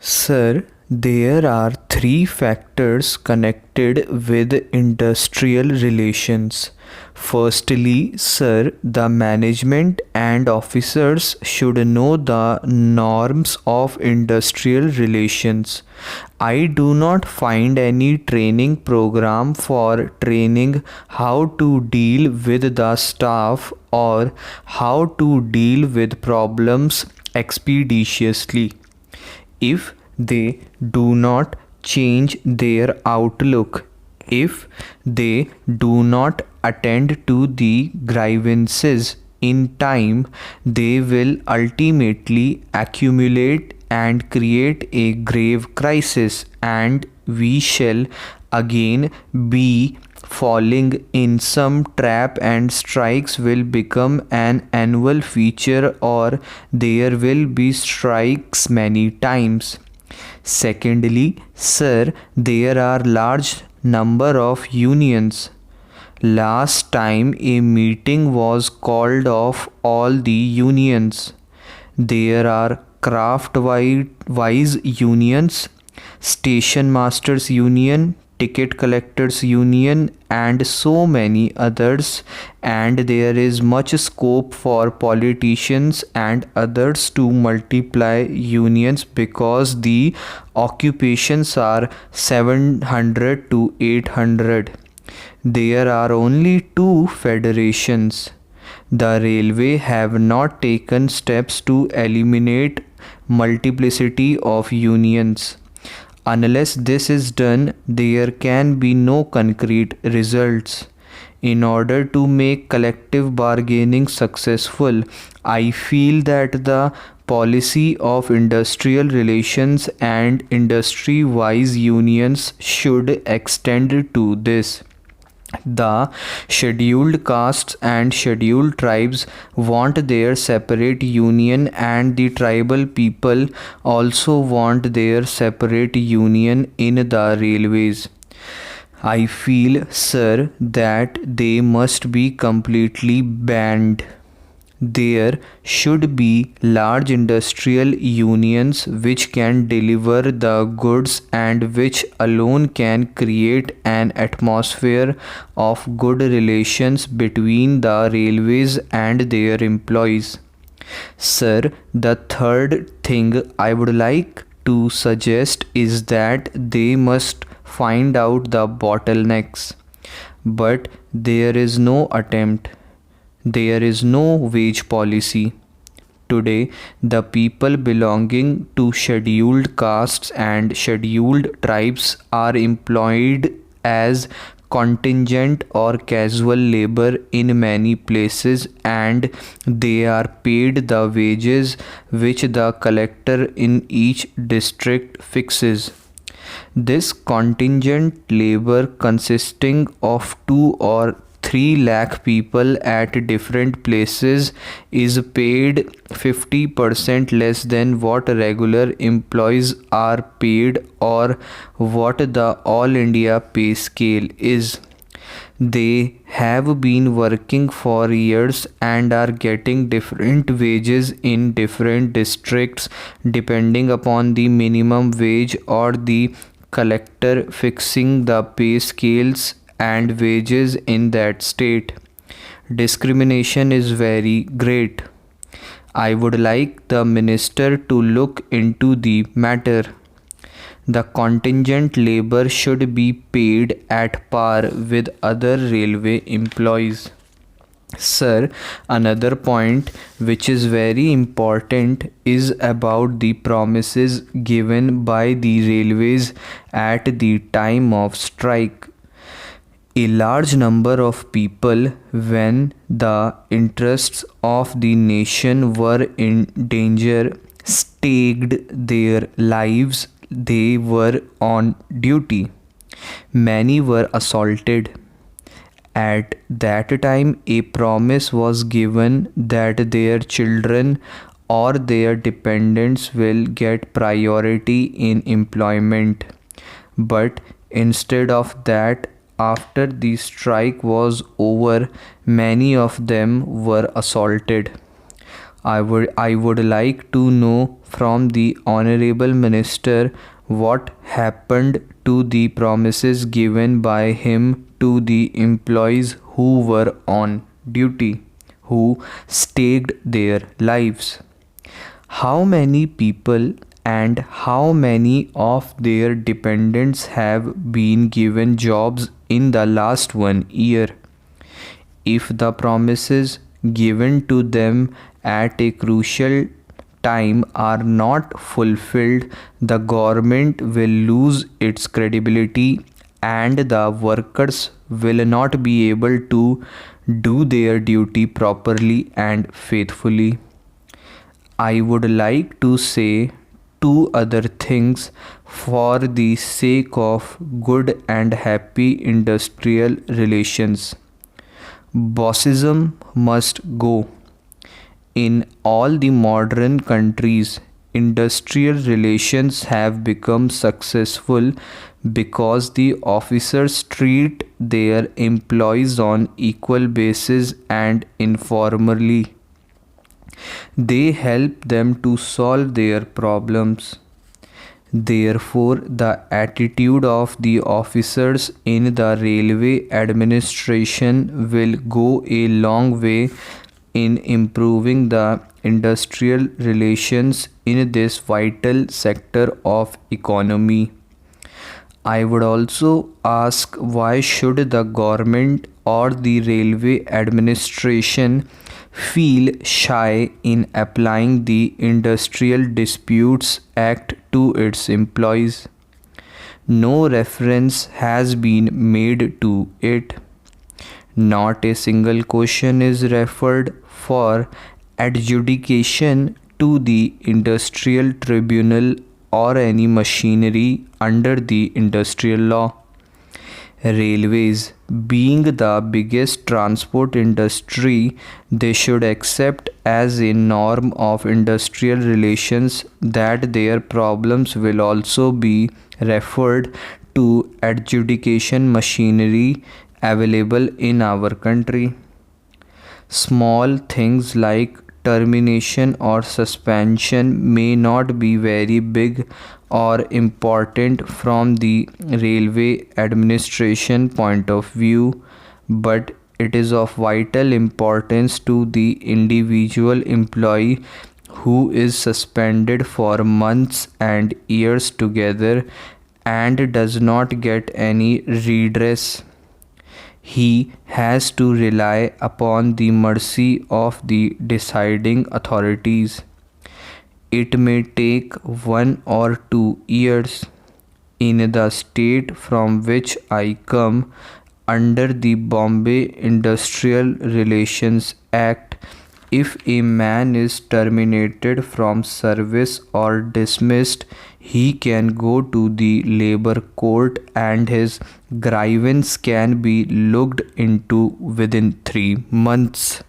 Sir, there are three factors connected with industrial relations. Firstly, sir, the management and officers should know the norms of industrial relations. I do not find any training program for training how to deal with the staff or how to deal with problems expeditiously. If they do not change their outlook, if they do not attend to the grievances in time, they will ultimately accumulate and create a grave crisis, and we shall again be falling in some trap, and strikes will become an annual feature, or there will be strikes many times. Secondly, sir, there are large number of unions. Last time a meeting was called of all the unions. There are craft-wise unions, station masters union, ticket collectors union, and so many others, and there is much scope for politicians and others to multiply unions because the occupations are 700 to 800. There are only two federations. The railway have not taken steps to eliminate multiplicity of unions. Unless this is done, there can be no concrete results. In order to make collective bargaining successful, I feel that the policy of industrial relations and industry-wise unions should extend to this. The scheduled castes and scheduled tribes want their separate union, and the tribal people also want their separate union in the railways. I feel, sir, that they must be completely banned. There should be large industrial unions which can deliver the goods and which alone can create an atmosphere of good relations between the railways and their employees. Sir, the third thing I would like to suggest is that they must find out the bottlenecks. But there is no attempt. There is no wage policy. Today, the people belonging to scheduled castes and scheduled tribes are employed as contingent or casual labor in many places, and they are paid the wages which the collector in each district fixes. This contingent labor, consisting of 2 or 3 lakh people at different places, is paid 50% less than what regular employees are paid or what the All India pay scale is. They have been working for years and are getting different wages in different districts depending upon the minimum wage or the collector fixing the pay scales and wages in that state. Discrimination is very great. I would like the minister to look into the matter. The contingent labor should be paid at par with other railway employees. Sir, another point which is very important is about the promises given by the railways at the time of strike. A large number of people, when the interests of the nation were in danger, staked their lives. They were on duty. Many were assaulted. At that time, a promise was given that their children or their dependents will get priority in employment. But instead of that, after the strike was over, many of them were assaulted. I would like to know from the Honorable Minister what happened to the promises given by him to the employees who were on duty, who staked their lives. How many people and how many of their dependents have been given jobs in the last 1 year? If the promises given to them at a crucial time are not fulfilled, the government will lose its credibility and the workers will not be able to do their duty properly and faithfully. I would like to say two other things for the sake of good and happy industrial relations. Bossism must go. In all the modern countries, industrial relations have become successful because the officers treat their employees on equal basis and informally. They help them to solve their problems. Therefore, the attitude of the officers in the railway administration will go a long way in improving the industrial relations in this vital sector of economy. I would also ask, why should the government or the railway administration feel shy in applying the Industrial Disputes Act to its employees? No reference has been made to it. Not a single question is referred for adjudication to the Industrial Tribunal or any machinery under the industrial law. Railways being the biggest transport industry, they should accept as a norm of industrial relations that their problems will also be referred to adjudication machinery available in our country. Small things like termination or suspension may not be very big or important from the railway administration point of view, but it is of vital importance to the individual employee who is suspended for months and years together and does not get any redress. He has to rely upon the mercy of the deciding authorities. It may take 1 or 2 years. In the state from which I come, under the Bombay Industrial Relations Act, if a man is terminated from service or dismissed, he can go to the labor court and his grievance can be looked into within 3 months.